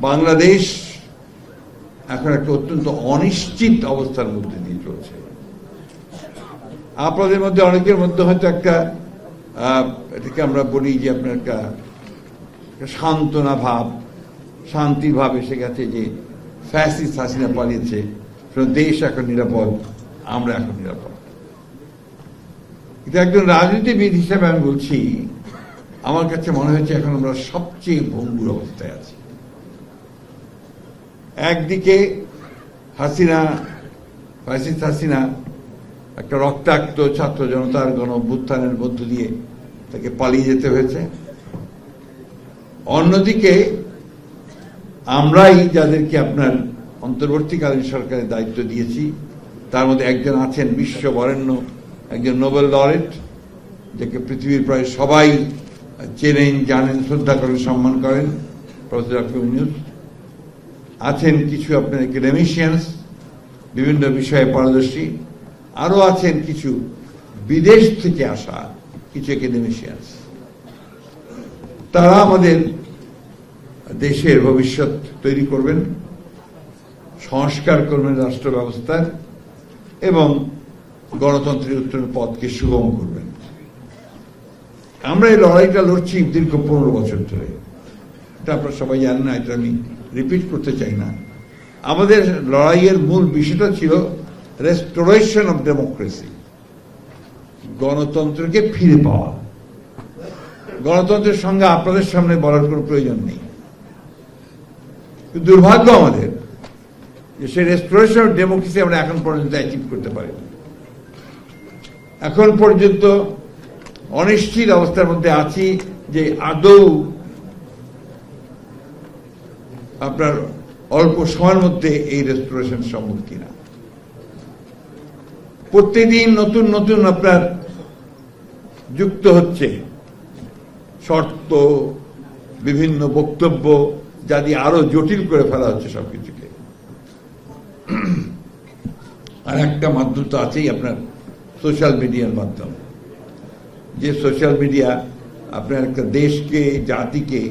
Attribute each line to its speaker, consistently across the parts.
Speaker 1: বাংলাদেশ এখন একটা অত্যন্ত অনিশ্চিত অবস্থার মধ্যে দিয়ে চলছে। আপনাদের মধ্যে অনেকের মধ্যে হয়তো একটা এটাকে আমরা বলি যে আপনার একটা সান্ত্বনা ভাব, শান্তির ভাব এসে গেছে যে ফ্যাসিস্ট হাসিনা পালিয়েছে, দেশ এখন নিরাপদ, আমরা এখন নিরাপদ। কিন্তু একজন রাজনীতিবিদ হিসেবে আমি বলছি, আমার কাছে মনে হয়েছে এখন আমরা সবচেয়ে ভঙ্গুর অবস্থায় আছি। একদিকে ফ্যাসিস্ট হাসিনা একটা রক্তাক্ত ছাত্র জনতার গণ অভ্যুত্থানের মধ্য দিয়ে তাকে পালিয়ে যেতে হয়েছে। অন্যদিকে আমরাই যাদেরকে আপনার অন্তর্বর্তীকালীন সরকারের দায়িত্ব দিয়েছি, তার মধ্যে একজন আছেন বিশ্ব বরেণ্য একজন নোবেল লরেট, যাকে পৃথিবীর প্রায় সবাই চেনেন, জানেন, শ্রদ্ধা করেন, সম্মান করেন, প্রফেসর ডক্টর ইউনূস। আছেন কিছু আপনার একাডেমিশিয়ানস, বিভিন্ন বিষয়ে পারদর্শী। আরো আছেন কিছু বিদেশ থেকে আসা কিছু একাডেমিশিয়ানস। তারা আমাদের দেশের ভবিষ্যৎ তৈরি করবেন, সংস্কার করবেন রাষ্ট্র ব্যবস্থার, এবং গণতন্ত্রের উত্তরণের পথকে সুগম করবেন। আমরা এই লড়াইটা লড়ছি দীর্ঘ 15 বছর ধরে। এটা আপনারা সবাই জানেন না, এটা আমি রিপিট করতে চাই না। আমাদের লড়াইয়ের মূল বিষয়টা ছিল রেস্টোরেশন অফ ডেমোক্রেসি, গণতন্ত্রকে ফিরে পাওয়া। গণতন্ত্রের সঙ্গে আপনাদের সামনে বলার কোনো প্রয়োজন নেই। দুর্ভাগ্য আমাদের যে সেই রেস্টোরেশন অফ ডেমোক্রেসি আমরা এখন পর্যন্ত অ্যাচিভ করতে পারিনি। এখন পর্যন্ত অনিশ্চিত অবস্থার মধ্যে আছি যে আদৌ আপনার অল্প সময়ের মধ্যে এই রেস্টোরেশন সম্ভব কিনা। প্রতিদিন নতুন নতুন আপনার যুক্ত হচ্ছে শর্ত, বিভিন্ন বক্তব্য, যা দিয়ে আরো জটিল করে ফেলা হচ্ছে সবকিছুকে। আর একটা মাধ্যম তো আছেই আপনার সোশ্যাল মিডিয়ার মাধ্যম, যে সোশ্যাল মিডিয়া আপনার একটা দেশকে, জাতিকে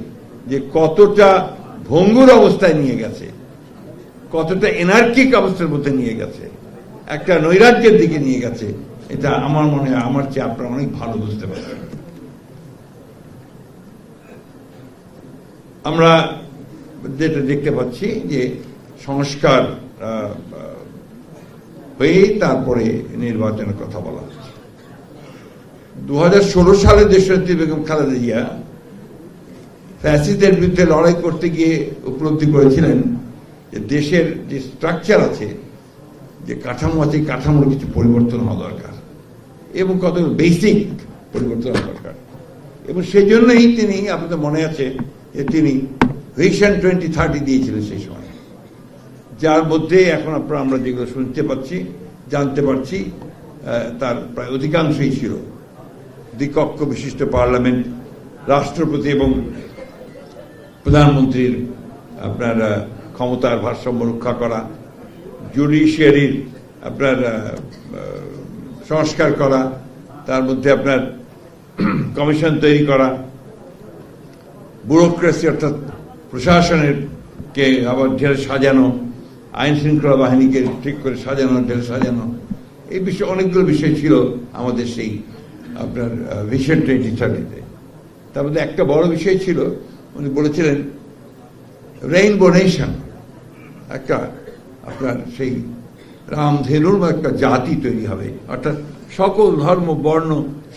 Speaker 1: যে কতটা ভঙ্গুর অবস্থায় নিয়ে গেছে, কতটা এনার্কিক অবস্থার মধ্যে নিয়ে গেছে, একটা নৈরাজ্যের দিকে নিয়ে গেছে, এটা আমার মনে হয় আমার চেয়ে আপনারা অনেক ভালো বুঝতে পারবেন। আমরা যেটা দেখতে পাচ্ছি যে সংস্কার হয়ে তারপরে নির্বাচনের কথা বলা হচ্ছে। 2016 সালে দেশনেত্রী বেগম খালেদা জিয়া ফ্যাসিস্টদের বিরুদ্ধে লড়াই করতে গিয়ে উপলব্ধি করেছিলেন যে দেশের যে স্ট্রাকচার আছে, যে কাঠামো আছে, কাঠামোর কিছু পরিবর্তন হওয়া দরকার এবং কত বেসিক পরিবর্তন হওয়া দরকার। এবং সেই জন্যই তিনি, আপনাদের মনে আছে যে তিনি ভিশন 2030 দিয়েছিলেন সেই সময়, যার মধ্যে এখন আমরা যেগুলো শুনতে পাচ্ছি, জানতে পারছি, তার প্রায় অধিকাংশই ছিল দ্বিকক্ষ বিশিষ্ট পার্লামেন্ট, রাষ্ট্রপতি এবং প্রধানমন্ত্রীর আপনার ক্ষমতার ভারসাম্য রক্ষা করা, জুডিশিয়ারির আপনার সংস্কার করা, তার মধ্যে আপনার কমিশন তৈরি করা, ব্যুরোক্রেসি অর্থাৎ প্রশাসনের কে আবার ঢেলে সাজানো, আইন শৃঙ্খলা বাহিনীকে ঠিক করে সাজানো, ঢেলে সাজানো, এই বিষয়ে অনেকগুলো বিষয় ছিল আমাদের সেই আপনার ভিশন 2030-তে। তার মধ্যে একটা বড় বিষয় ছিল, উনি বলেছিলেন রেইনবো নেশন, একটা আপনার সেই রামধেনুর একটা জাতি তৈরি হবে, অর্থাৎ সকল ধর্ম বর্ণ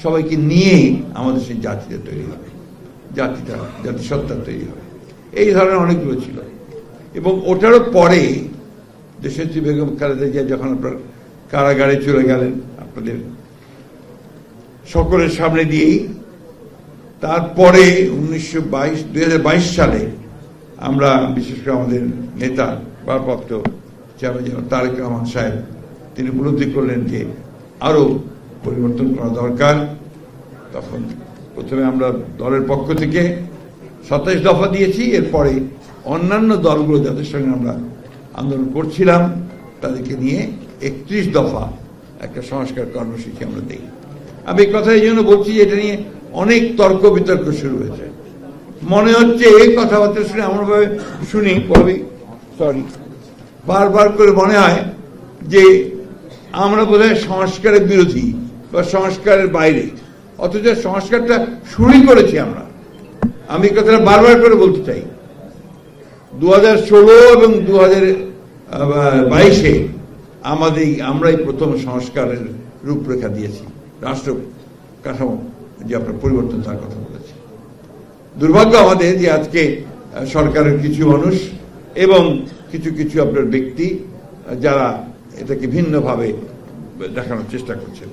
Speaker 1: সবাইকে নিয়ে আমাদের সেই জাতিটা তৈরি হবে, জাতিসত্তা তৈরি হবে। এই ধরনের অনেকগুলো ছিল। এবং ওটারও পরে দেশনেত্রী বেগম খালেদা জিয়া যখন আপনার কারাগারে চলে গেলেন আপনাদের সকলের সামনে দিয়েই, তারপরে 2022 সালে আমরা বিশেষ করে আমাদের নেতা ভারপ্রাপ্ত চেয়ারম্যান তারেক রহমান সাহেব, তিনি উপলব্ধি করলেন যে আরো পরিবর্তন করা দরকার। তখন প্রথমে আমরা দলের পক্ষ থেকে 27 দফা দিয়েছি, এরপরে অন্যান্য দলগুলো যাদের সঙ্গে আমরা আন্দোলন করছিলাম তাদেরকে নিয়ে 31 দফা একটা সংস্কার কর্মসূচি আমরা দিই। আমি এই কথা এই জন্য বলছি যে এটা নিয়ে অনেক তর্ক বিতর্ক শুরু হয়েছে। মনে হচ্ছে এই কথাবার্তা শুনে এমনভাবে শুনি বারবার করে মনে হয় যে আমরা বোধহয় সংস্কারের বিরোধী বা সংস্কারের বাইরে, অথচ সংস্কারটা শুরুই করেছি আমরা। আমি কথাটা বারবার করে বলতে চাই, 2016 এবং 2022-এ আমরাই প্রথম সংস্কারের রূপরেখা দিয়েছি, রাষ্ট্র কাঠামো যে আপনার পরিবর্তন তার কথা বলেছি। দুর্ভাগ্য আমাদের যে আজকে সরকারের কিছু মানুষ এবং কিছু কিছু আপনার ব্যক্তি যারা এটাকে ভিন্নভাবে দেখানোর চেষ্টা করছেন।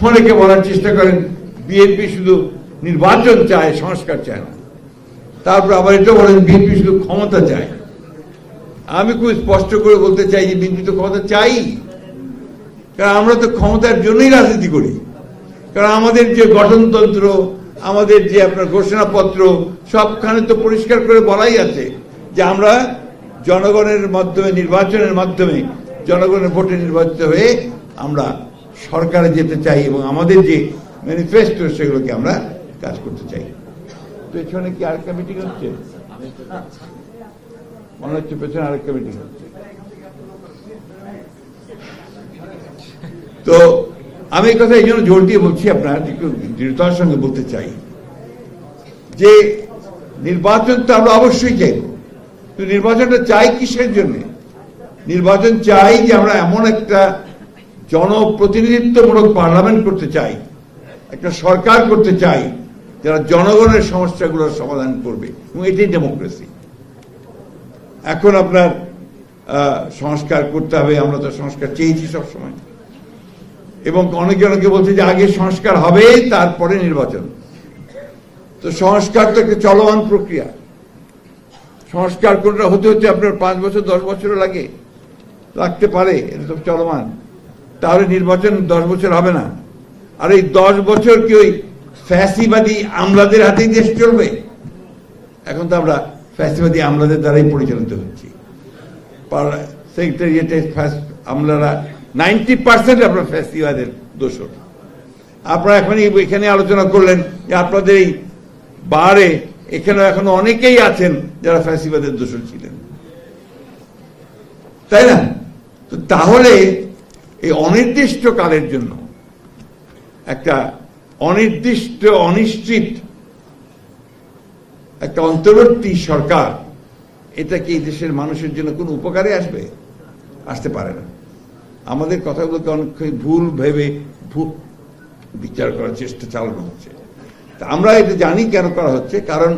Speaker 1: অনেকে বলার চেষ্টা করেন বিএনপি শুধু নির্বাচন চায়, সংস্কার চায় না। তারপর আবার এটা বলেন বিএনপি শুধু ক্ষমতা চায়। আমি খুব স্পষ্ট করে বলতে চাই যে বিএনপি তো ক্ষমতা চাই, কারণ আমরা তো ক্ষমতার জন্যই রাজনীতি করি। কারণ আমাদের যে গঠনতন্ত্র, আমাদের যে আপনার ঘোষণাপত্র, সবখানে তো পরিষ্কার করে বলাই আছে যে আমরা জনগণের মাধ্যমে, নির্বাচনের মাধ্যমে, জনগণের ভোটে নির্বাচিত হয়ে আমরা সরকারে যেতে চাই এবং আমাদের যে ম্যানিফেস্টো সেগুলোকে আমরা কাজ করতে চাই। তো এখানে কি আরেকটা মিটিং হচ্ছে? মনে হচ্ছে পেছনে আরেকটা মিটিং হচ্ছে। তো আমি এই কথা এই জন্য জোর দিয়ে বলছি, আপনার একটু দৃঢ়তার সঙ্গে বলতে চাই যে নির্বাচন তো আমরা অবশ্যই চাইব, কিন্তু নির্বাচনটা চাই কিসের জন্য? নির্বাচন চাই যে আমরা এমন একটা জনপ্রতিনিধিত্বমূলক পার্লামেন্ট করতে চাই, একটা সরকার করতে চাই যারা জনগণের সমস্যাগুলোর সমাধান করবে, এবং এটাই ডেমোক্রেসি। এখন আপনার সংস্কার করতে হবে, আমরা তো সংস্কার চেয়েছি সবসময়, এবং অনেকে বলছে যে আগে সংস্কার হবে তারপরে নির্বাচন। তো সংস্কার তো একটা চলমান প্রক্রিয়া। সংস্কার কোনটা হতে হতে আপনার 5 বছর 10 বছরও লাগতে পারে, এটা তো চলমান। তাহলে নির্বাচন 10 বছর হবে না। আর এই 10 বছর কি ওই ফ্যাসিবাদী আমলাদের হাতেই দেশ চলবে? এখন তো আমরা ফ্যাসিবাদী আমলাদের দ্বারাই পরিচালিত হচ্ছি। সেক্রেটারিয়েটে আমলারা 90% আপনার ফ্যাসিবাদের দোষর। আপনারা এখন এখানে আলোচনা করলেন যে আপনাদের এই বারে এখানে এখনো অনেকেই আছেন যারা ফ্যাসিবাদের দোষর ছিলেন, তাই না? তো তাহলে এই অনির্দিষ্ট কালের জন্য একটা অনির্দিষ্ট, অনিশ্চিত একটা অন্তর্বর্তী সরকার, এটা কি দেশের মানুষের জন্য কোন উপকারে আসবে? আসতে পারে না। আমাদের কথাগুলোকে অনেক ভুল ভেবে বিচার করার চেষ্টা চালানো হচ্ছে। আমরা এটা জানি কেন করা হচ্ছে, কারণ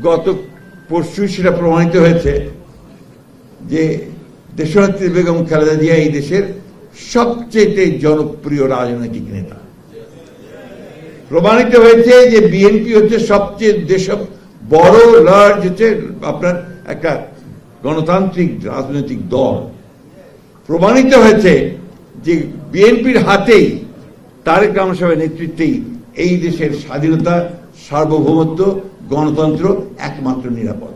Speaker 1: গত পরশু সেটা প্রমাণিত হয়েছে যে দেশনেত্রী বেগম খালেদা জিয়া এই দেশের সবচেয়ে জনপ্রিয় রাজনৈতিক নেতা। প্রমাণিত হয়েছে যে বিএনপি হচ্ছে সবচেয়ে দেশের বড় লার্জ হচ্ছে আপনার একটা গণতান্ত্রিক রাজনৈতিক দল। প্রমাণিত হয়েছে যে বিএনপির হাতেই, তারেক রহমান সাহেবের নেতৃত্বেই এই দেশের স্বাধীনতা, সার্বভৌমত্ব, গণতন্ত্র একমাত্র নিরাপদ।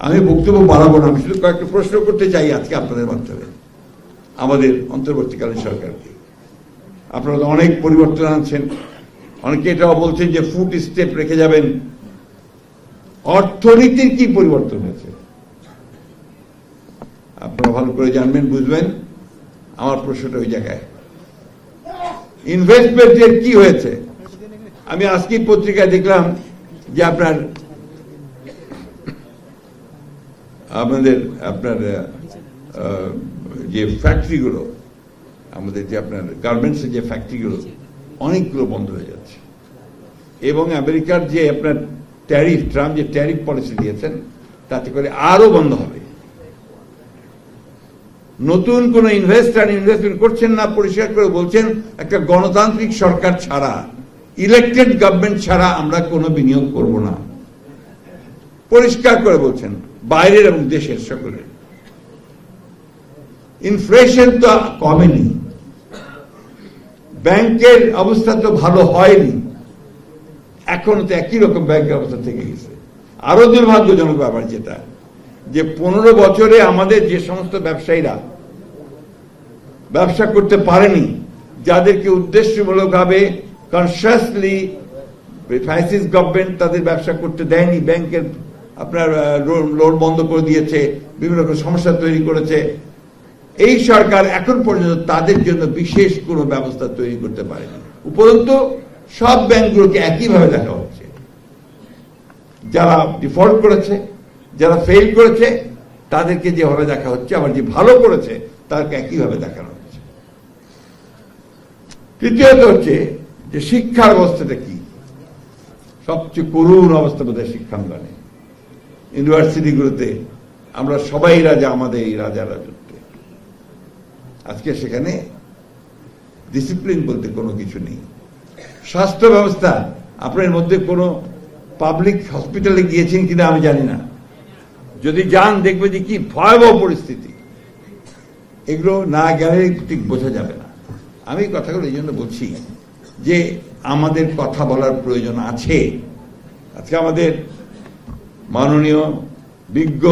Speaker 1: আমি বক্তব্য বাড়াবো না, আমি শুধু কয়েকটা প্রশ্ন করতে চাই আজকে আপনাদের মাধ্যমে আমাদের অন্তর্বর্তীকালীন সরকারকে। আপনারা তো অনেক পরিবর্তন আনছেন, অনেকে এটাও বলছেন যে ফুট স্টেপ রেখে যাবেন। অর্থনীতির কি পরিবর্তন হয়েছে আপনারা ভালো করে জানবেন, বুঝবেন। আমার প্রশ্নটা ওই জায়গায়। ইনভেস্টমেন্টের কি হয়েছে? আমি আজকের পত্রিকায় দেখলাম যে আপনার যে ফ্যাক্টরিগুলো, আমাদের যে আপনার গার্মেন্টসের যে ফ্যাক্টরিগুলো, অনেকগুলো বন্ধ হয়ে যাচ্ছে। এবং আমেরিকার যে আপনার ট্যারিফ, ট্রাম্প যে ট্যারিফ পলিসি দিয়েছেন, তাতে করে আরো বন্ধ হবে। নতুন কোন ইনভেস্টমেন্ট করছেন না, পরিষ্কার করে বলছেন একটা গণতান্ত্রিক সরকার ছাড়া, ইলেকটেড গভর্নমেন্ট ছাড়া আমরা কোনো বিনিয়োগ করব না। পরিষ্কার করে বলছেন, বাইরের এবং দেশের সকলের। ইনফ্লেশন তো কমেনি, ব্যাংকের অবস্থা তো ভালো হয়নি, এখনো তো একই রকম ব্যাংকের অবস্থা থেকে গেছে। আরো দুর্ভাগ্যজনক ব্যাপার যেটা, যে 15 বছরে আমাদের যে সমস্ত ব্যবসায়ীরা ব্যবসা করতে পারেনি, যাদেরকে উদ্দেশ্যমূলকভাবে কনসিয়াসলি ফ্যাসিস্ট গভর্নমেন্ট তাদের ব্যবসা করতে দেয়নি, ব্যাংকের আপনার লোন বন্ধ করে দিয়েছে, বিভিন্ন রকম সমস্যা তৈরি করেছে। এই সরকার এখন পর্যন্ত তাদের জন্য বিশেষ কোনো ব্যবস্থা তৈরি করতে পারেনি। উপরন্তু সব ব্যাংকগুলোকে একইভাবে দেখা হচ্ছে। যারা ডিফল্ট করেছে, যারা ফেল করেছে, তাদেরকে যেভাবে দেখা হচ্ছে, আবার যে ভালো করেছে তাদেরকে একইভাবে দেখানো হচ্ছে। তৃতীয়ত হচ্ছে যে শিক্ষার অবস্থাটা কি। সবচেয়ে করুণ অবস্থা বোধহয় শিক্ষাঙ্গনে। ইউনিভার্সিটিগুলোতে আমরা সবাই রাজা, আমাদের এই রাজা রাজত্বে। আজকে সেখানে ডিসিপ্লিন বলতে কোনো কিছু নেই। স্বাস্থ্য ব্যবস্থা, আপনার মধ্যে কোনো পাবলিক হসপিটালে গিয়েছেন কিনা আমি জানি না, যদি যান দেখবে যে কি ভয়াবহ পরিস্থিতি। এগুলো না গেলে ঠিক বোঝা যাবে না। আমি কথাগুলো এই জন্য বলছি যে আমাদের কথা বলার প্রয়োজন আছে। আজকে আমাদের মাননীয় বিজ্ঞ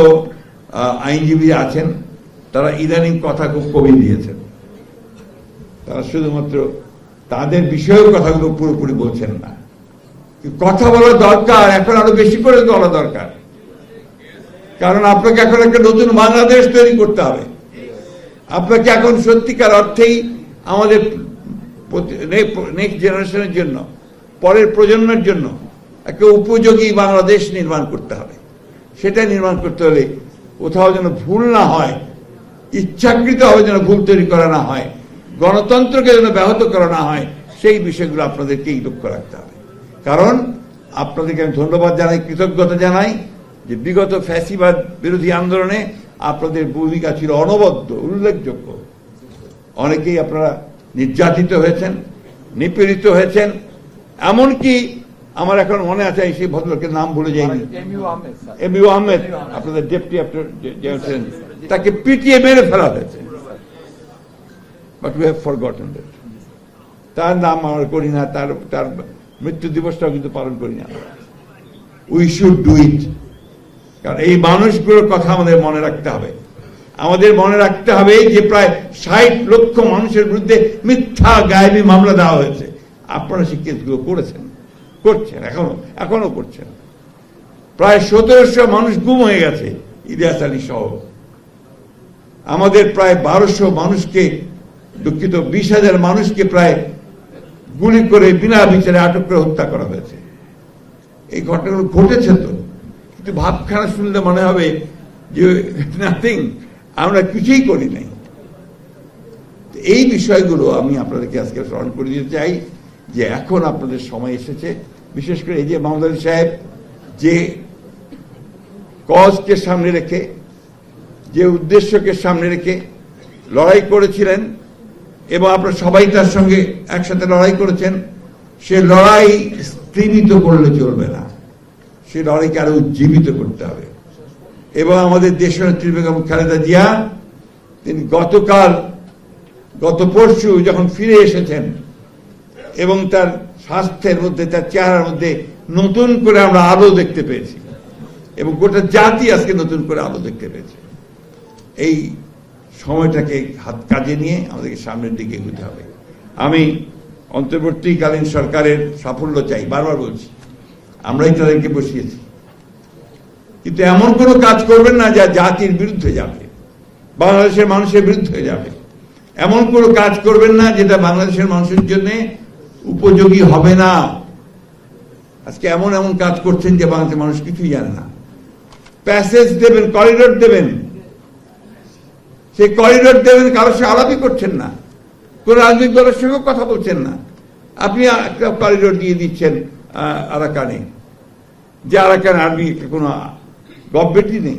Speaker 1: আইনজীবী আছেন, তারা ইদানিং কথা খুব কমিয়ে দিয়েছেন। তারা শুধুমাত্র তাদের বিষয়ের কথাগুলো পুরোপুরি বলছেন না। কথা বলা দরকার, এখন আরো বেশি করে বলা দরকার। কারণ আপনাকে এখন একটা নতুন বাংলাদেশ তৈরি করতে হবে। আপনাকে এখন সত্যিকার অর্থেই আমাদের নেক্সট জেনারেশনের জন্য, পরের প্রজন্মের জন্য একটা উপযোগী বাংলাদেশ নির্মাণ করতে হবে। সেটা নির্মাণ করতে হলে কোথাও যেন ভুল না হয়, ইচ্ছাকৃতভাবে যেন ভুল তৈরি করা না হয়, গণতন্ত্রকে যেন ব্যাহত করা না হয়, সেই বিষয়গুলো আপনাদেরকেই লক্ষ্য রাখতে হবে। কারণ আপনাদেরকে আমি ধন্যবাদ জানাই, কৃতজ্ঞতা জানাই যে বিগত ফ্যাসিবাদ বিরোধী আন্দোলনে আপনাদের ভূমিকা ছিল অনবদ্য, উল্লেখযোগ্য। অনেকেই আপনারা নির্যাতিত হয়েছেন, নিপীড়িত হয়েছেন। এমনকি আমার এখন মনে আছে, সেই ভদ্রলোকের নাম ভুলে যায়নি, এম ইউ আহমেদ, আপনাদের ডেপুটি তাকে পিটিয়ে মেরে ফেলা হয়েছে। But we have forgotten that. তার নাম আমরা করি না, তার মৃত্যু দিবসটাও কিন্তু পালন করি না। We should do it. কারণ এই মানুষগুলোর কথা আমাদের মনে রাখতে হবে। আমাদের মনে রাখতে হবে যে প্রায় 60 লক্ষ মানুষের বিরুদ্ধে মিথ্যা গায়েবী মামলা দেওয়া হয়েছে। আপনারা সেই কেসগুলো করছেন, এখনো করছেন। প্রায় 1700 মানুষ গুম হয়ে গেছে, ইলিয়াস আলী সহ। আমাদের প্রায় 1200 মানুষকে, দুঃখিত 20,000 মানুষকে প্রায় গুলি করে বিনা বিচারে আটক করে হত্যা করা হয়েছে। এই ঘটনাগুলো ঘটেছে তো, কিন্তু ভাবখানা শুনলে মনে হবে যে নাথিং, আমরা কিছুই করি নাই। এই বিষয়গুলো আমি আপনাদেরকে আজকে স্মরণ করে দিতে চাই যে এখন আপনাদের সময় এসেছে। বিশেষ করে এই যে মাহমুদ আলী সাহেব যে কজকে সামনে রেখে, যে উদ্দেশ্যকে সামনে রেখে লড়াই করেছিলেন এবং আপনারা সবাই তার সঙ্গে একসাথে লড়াই করেছেন, সে লড়াই স্তীমিত করলে চলবে না, সে লড়াইকে আরো উজ্জীবিত করতে হবে। এবং আমাদের দেশনেত্রী বেগম খালেদা জিয়া, তিনি গত পরশু যখন ফিরে এসেছেন এবং তার স্বাস্থ্যের মধ্যে, তার চেহারার মধ্যে নতুন করে আমরা আলো দেখতে পেয়েছি এবং গোটা জাতি আজকে নতুন করে আলো দেখতে পেয়েছে। এই সময়টাকে হাত কাজে নিয়ে আমাদেরকে সামনের দিকে এগোতে হবে। আমি অন্তর্বর্তীকালীন সরকারের সাফল্য চাই, বারবার বলছি, আমরাই তাদেরকে বসিয়েছি। কিন্তু এমন কোনো কাজ করবেন না যা জাতির বিরুদ্ধে যাবে, বাংলাদেশের মানুষের বিরুদ্ধে যাবে। এমন কোনো কাজ করবেন না যেটা বাংলাদেশের মানুষের জন্য উপযোগী হবে না। আজকে এমন কাজ করছেন যে বাংলাদেশের মানুষ কিছুই জানে না। প্যাসেজ দেবেন, করিডোর দেবেন, সেই করিডোর দেবেন, কারোর সঙ্গে আলাপই করছেন না, কোন রাজনৈতিক দলের সঙ্গে কথা বলছেন না। আপনি একটা করিডোর দিয়ে দিচ্ছেন আরাকানে, যে আরাকান আর্মি কোনো গভর্নমেন্টই নেই,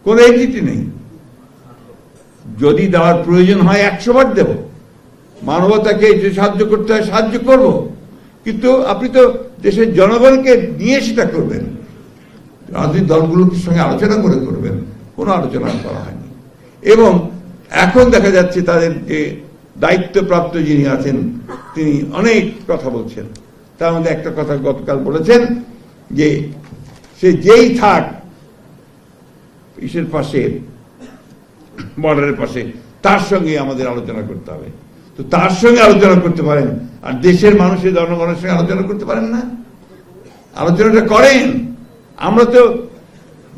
Speaker 1: কোন এন্টিটি নেই। যদি দেওয়ার প্রয়োজন হয় 100 বার দেব, মানবতাকে যে সাহায্য করতে হয় সাহায্য করব, কিন্তু আপনি তো দেশের জনগণকে নিয়ে সেটা করবেন, রাজনৈতিক দলগুলোর সঙ্গে আলোচনা করে করবেন। কোনো আলোচনা করা হয়নি। এবং এখন দেখা যাচ্ছে তাদের যে দায়িত্বপ্রাপ্ত যিনি আছেন তিনি অনেক কথা বলছেন। তার মধ্যে একটা কথা গতকাল বলেছেন যে সে যেই থাক ইসের পাশে, বর্ডারের পাশে, তার সঙ্গে আমাদের আলোচনা করতে হবে। তো তার সঙ্গে আলোচনা করতে পারেন, আর দেশের মানুষের জনগণের সঙ্গে আলোচনা করতে পারেন না? আলোচনাটা করেন। আমরা তো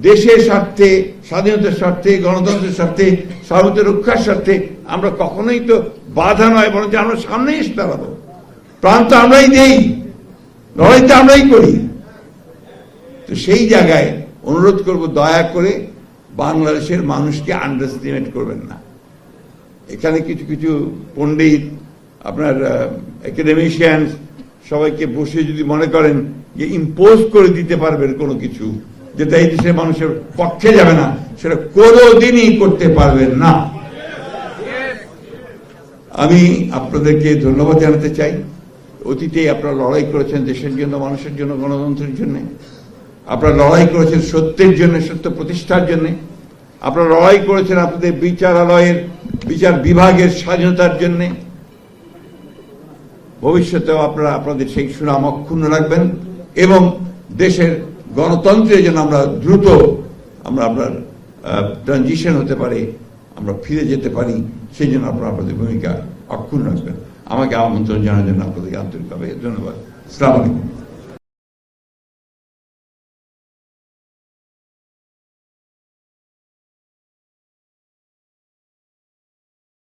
Speaker 1: দেশের স্বার্থে, স্বাধীনতার স্বার্থে, গণতন্ত্রের স্বার্থে, সার্বভৌমত্ব রক্ষার স্বার্থে আমরা কখনোই তো বাধা নয়, বরং আমরা সামনেই এসে দাঁড়াবো। প্রাণ তো আমরাই দেই, লড়াই তো আমরাই করি। তো সেই জায়গায় অনুরোধ করব, দয়া করে বাংলাদেশের মানুষকে আন্ডারস্টিমেট করবেন না। এখানে কিছু কিছু পণ্ডিত, আপনার একাডেমিশিয়ান সবাইকে বসে যদি মনে করেন যে ইম্পোজ করে দিতে পারবেন কোনো কিছু যেটা এই দেশের মানুষের পক্ষে যাবে না, সেটা কোনোদিনই করতে পারবেন না। আমি আপনাদেরকে ধন্যবাদ জানাতে চাই। অতীতে আপনারা লড়াই করেছেন দেশের জন্য, মানুষের জন্য, গণতন্ত্রের জন্য। আপনারা লড়াই করেছেন সত্যের জন্য, সত্য প্রতিষ্ঠার জন্য। আপনারা লড়াই করেছেন আপনাদের বিচারালয়ের, বিচার বিভাগের স্বাধীনতার জন্য। ভবিষ্যতেও আপনারা আপনাদের সেই সুনাম অক্ষুণ্ণ রাখবেন এবং দেশের গণতন্ত্রের জন্য আমরা দ্রুত আপনার ট্রানজিশন হতে পারে, আমরা ফিরে যেতে পারি, সেই জন্য আপনারা আপনাদের ভূমিকা অক্ষুণ্ণ রাখবেন। আমাকে আমন্ত্রণ জানার জন্য আপনাদেরকে আন্তরিকভাবে ধন্যবাদ। আসসালামু আলাইকুম।